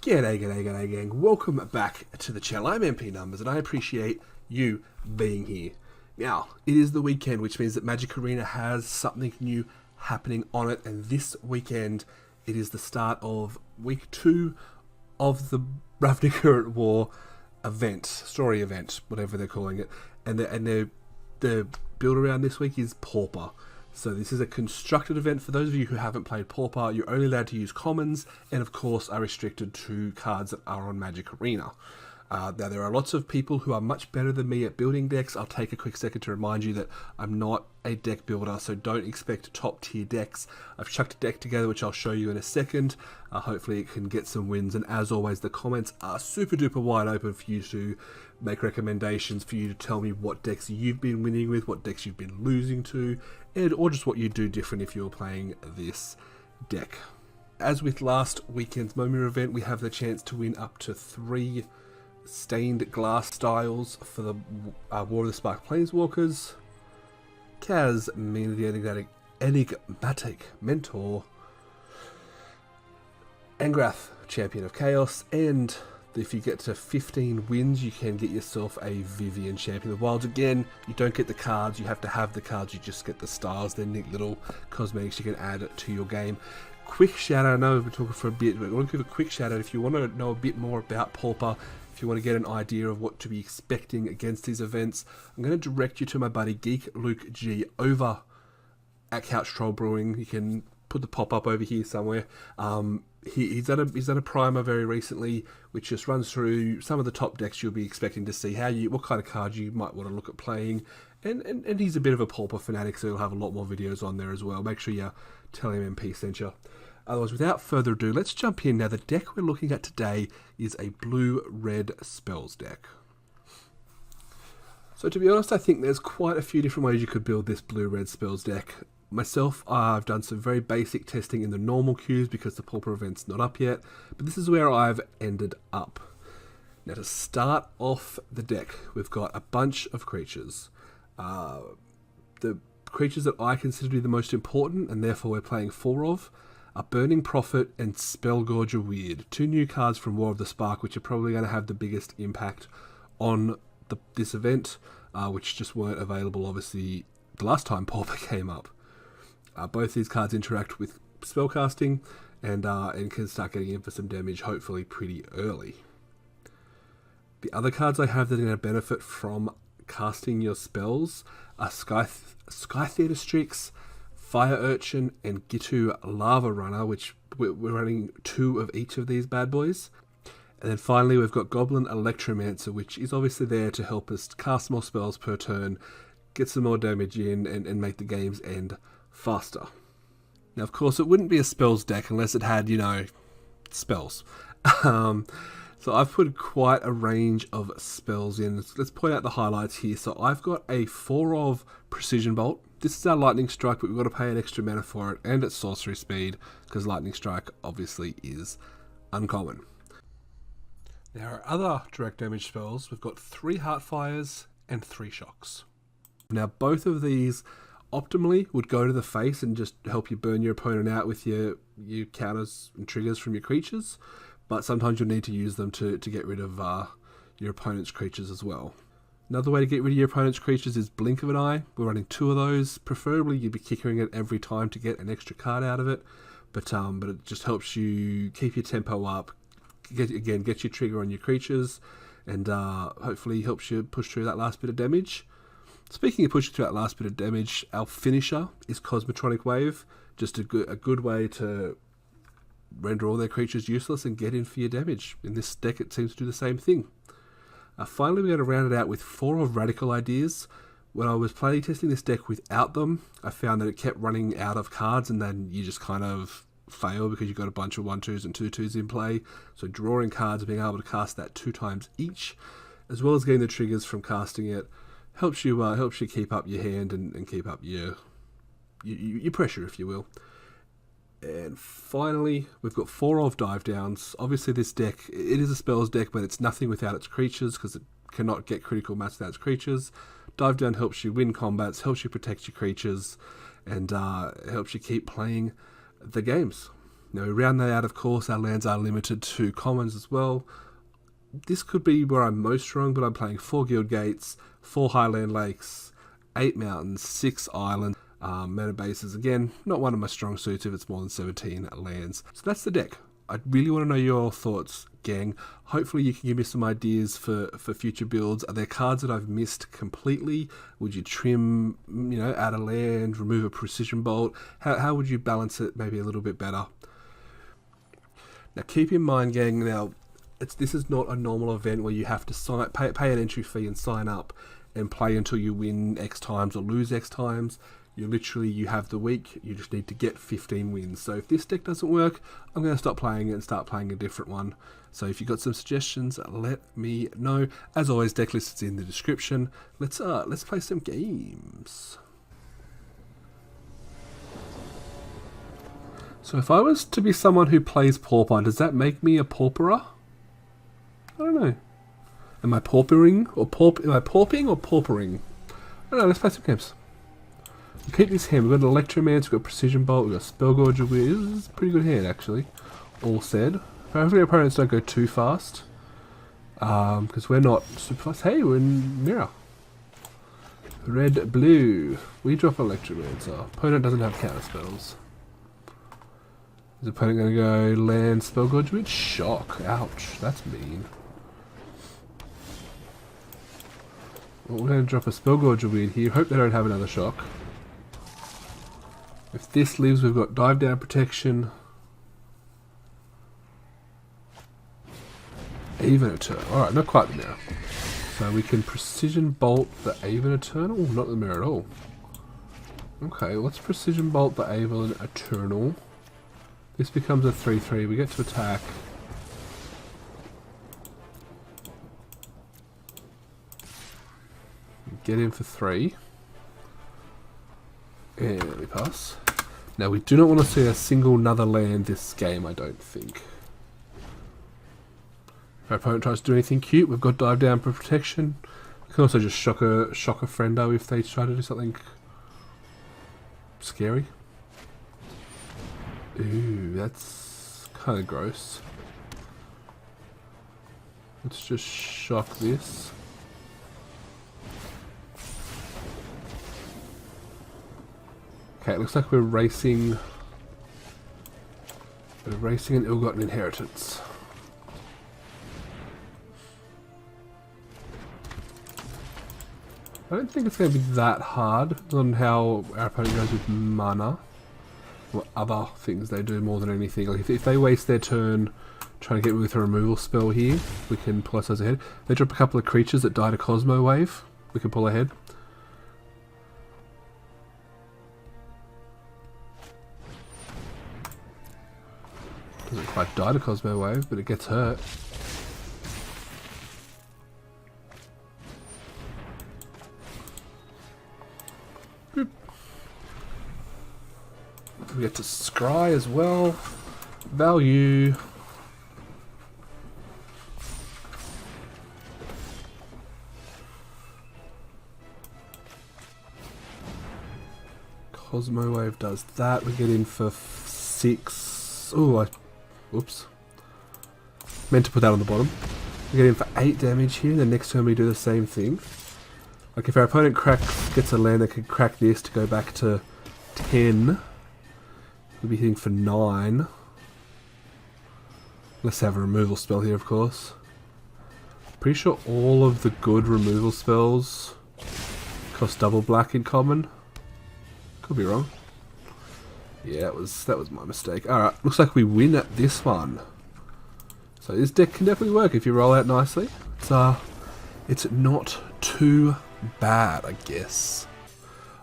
G'day gang, welcome back to the channel. I'm MP Numbers and I appreciate you being here. Now, it is the weekend, which means that MTG Arena has something new happening on it, and this weekend it is the start of week 2 of the Ravnica at War event, story event, whatever they're calling it, and the build around this week is Pauper. So this is a constructed event. For those of you who haven't played Pauper, you're only allowed to use commons, and of course are restricted to cards that are on MTG Arena. Now there are lots of people who are much better than me at building decks. I'll take a quick second to remind you that I'm not a deck builder, so don't expect top tier decks. I've chucked a deck together which I'll show you in a second. Hopefully it can get some wins, and as always the comments are super duper wide open for you to make recommendations, for you to tell me what decks you've been winning with, what decks you've been losing to, and or just what you do different if you're playing this deck. As with last weekend's Momir event, we have the chance to win up to 3 stained glass styles for the War of the Spark Planeswalkers, Kaz, Mina the Enigmatic Mentor, Angrath, Champion of Chaos, and if you get to 15 wins, you can get yourself a Vivian, Champion of the Wilds. Again, you don't get the cards, you have to have the cards, you just get the styles. They're neat little cosmetics you can add to your game. Quick shout out, I know we've been talking for a bit, but I want to give a quick shout out if you want to know a bit more about Pauper, if you want to get an idea of what to be expecting against these events. I'm going to direct you to my buddy Geek Luke G over at Couch Troll Brewing. You can put the pop up over here somewhere. He's done a primer very recently, which just runs through some of the top decks you'll be expecting to see, what kind of cards you might want to look at playing, and he's a bit of a Pauper fanatic, so he'll have a lot more videos on there as well. Make sure you tell him MP sent you. Otherwise, without further ado, let's jump in. Now, the deck we're looking at today is a blue-red spells deck. So to be honest, I think there's quite a few different ways you could build this blue-red spells deck. Myself, I've done some very basic testing in the normal queues because the Pauper event's not up yet, but this is where I've ended up. Now, to start off the deck, we've got a bunch of creatures. The creatures that I consider to be the most important, and therefore we're playing 4 of, are Burning Prophet and Spellgorger Weird. 2 new cards from War of the Spark, which are probably going to have the biggest impact on this event, which just weren't available, obviously, the last time Pauper came up. Both these cards interact with spellcasting and can start getting in for some damage, hopefully pretty early. The other cards I have that are going to benefit from casting your spells are Sky Theater Strix, Fire Urchin, and Gitu Lava Runner, which we're running 2 of each of these bad boys. And then finally we've got Goblin Electromancer, which is obviously there to help us cast more spells per turn, get some more damage in, and make the games end faster. Now, of course, it wouldn't be a spells deck unless it had, spells. So I've put quite a range of spells in. Let's point out the highlights here. So I've got a 4 of Precision Bolt. This is our Lightning Strike, but we've got to pay an extra mana for it, and it's sorcery speed, because Lightning Strike obviously is uncommon. Now, our other direct damage spells, we've got 3 Heartfires and 3 Shocks. Now, both of these optimally would go to the face and just help you burn your opponent out with your counters and triggers from your creatures, but sometimes you'll need to use them to get rid of your opponent's creatures as well. Another way to get rid of your opponent's creatures is Blink of an Eye. We're running 2 of those. Preferably you'd be kickering it every time to get an extra card out of it, but it just helps you keep your tempo up, get your trigger on your creatures, and hopefully helps you push through that last bit of damage. Speaking of pushing through that last bit of damage, our finisher is Cosmotronic Wave, just a good way to render all their creatures useless and get in for your damage. In this deck it seems to do the same thing. Finally, we got to round it out with 4 of Radical Ideas. When I was playtesting this deck without them, I found that it kept running out of cards, and then you just kind of fail because you've got a bunch of 1/2s and 2/2s in play. So drawing cards and being able to cast that 2 times each, as well as getting the triggers from casting it, helps you keep up your hand and keep up your pressure, if you will. And finally, we've got 4 of Dive Downs. Obviously this deck, it is a spells deck, but it's nothing without its creatures, because it cannot get critical mass without its creatures. Dive Down helps you win combats, helps you protect your creatures, and helps you keep playing the games. Now, we round that out, of course, our lands are limited to commons as well. This could be where I'm most strong, but I'm playing 4 Guild Gates, 4 Highland Lakes, 8 Mountains, 6 Islands, mana bases. Again, not one of my strong suits if it's more than 17 lands. So that's the deck. I really want to know your thoughts, gang. Hopefully you can give me some ideas for future builds. Are there cards that I've missed completely? Would you trim, add a land, remove a precision bolt? How would you balance it maybe a little bit better? Now keep in mind, gang, this is not a normal event where you have to pay an entry fee and sign up and play until you win X times or lose X times. You have the week, you just need to get 15 wins. So if this deck doesn't work, I'm going to stop playing it and start playing a different one. So if you've got some suggestions, let me know. As always, deck list is in the description. Let's play some games. So if I was to be someone who plays Pauper, does that make me a Pauperer? I don't know. Am I paupering or am I pauping or paupering? I don't know, let's play some games. We'll keep this hand. We've got an Electromance, we've got Precision Bolt, we've got Spellgorger. This is a pretty good hand, actually. All said. Hopefully our opponents don't go too fast. Because we're not super fast. Hey, we're in mirror. Red, blue. We drop Electromance. Our opponent doesn't have counter spells. Is the opponent going to go land Spellgorger? Shock. Ouch. That's mean. Well, we're going to drop a Spellgorger weird here. Hope they don't have another shock. If this lives, we've got Dive Down Protection. Even Eternal. Alright, not quite the mirror. So we can Precision Bolt the Even Eternal? Not the mirror at all. Okay, let's Precision Bolt the Even Eternal. This becomes a 3-3. We get to attack. Get in for 3. And we pass. Now we do not want to see a single another land this game, I don't think. If our opponent tries to do anything cute, we've got Dive Down for protection. We can also just shock a friendo if they try to do something scary. Ooh, that's kind of gross. Let's just shock this. Okay, it looks like we're racing an ill-gotten inheritance. I don't think it's going to be that hard on how our opponent goes with mana. Or other things they do more than anything. Like if they waste their turn trying to get with a removal spell here, we can pull ourselves ahead. They drop a couple of creatures that die to Cosmo Wave, we can pull ahead. Doesn't quite die to Cosmo Wave, but it gets hurt. Boop. We get to scry as well. Value. Cosmo Wave does that. We get in for 6. Oh, oops. Meant to put that on the bottom. We get in for 8 damage here. The next turn we do the same thing. Like if our opponent gets a land that can crack this to go back to 10, we'll be hitting for 9. Let's have a removal spell here, of course. Pretty sure all of the good removal spells cost double black in common. Could be wrong. Yeah, that was my mistake. Alright, looks like we win at this one. So this deck can definitely work if you roll out nicely. It's not too bad, I guess.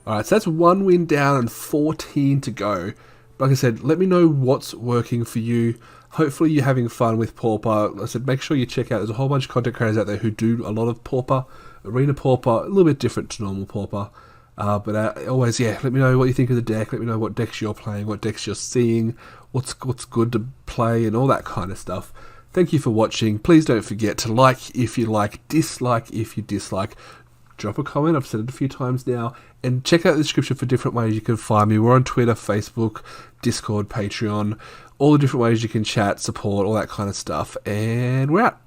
Alright, so that's 1 win down and 14 to go. Like I said, let me know what's working for you. Hopefully you're having fun with Pauper. Like I said, make sure you check out, there's a whole bunch of content creators out there who do a lot of Pauper. Arena Pauper, a little bit different to normal Pauper. But always, yeah, let me know what you think of the deck. Let me know what decks you're playing, what decks you're seeing, what's good to play, and all that kind of stuff. Thank you for watching. Please don't forget to like if you like, dislike if you dislike. Drop a comment, I've said it a few times now. And check out the description for different ways you can find me. We're on Twitter, Facebook, Discord, Patreon. all the different ways you can chat, support, all that kind of stuff, and we're out.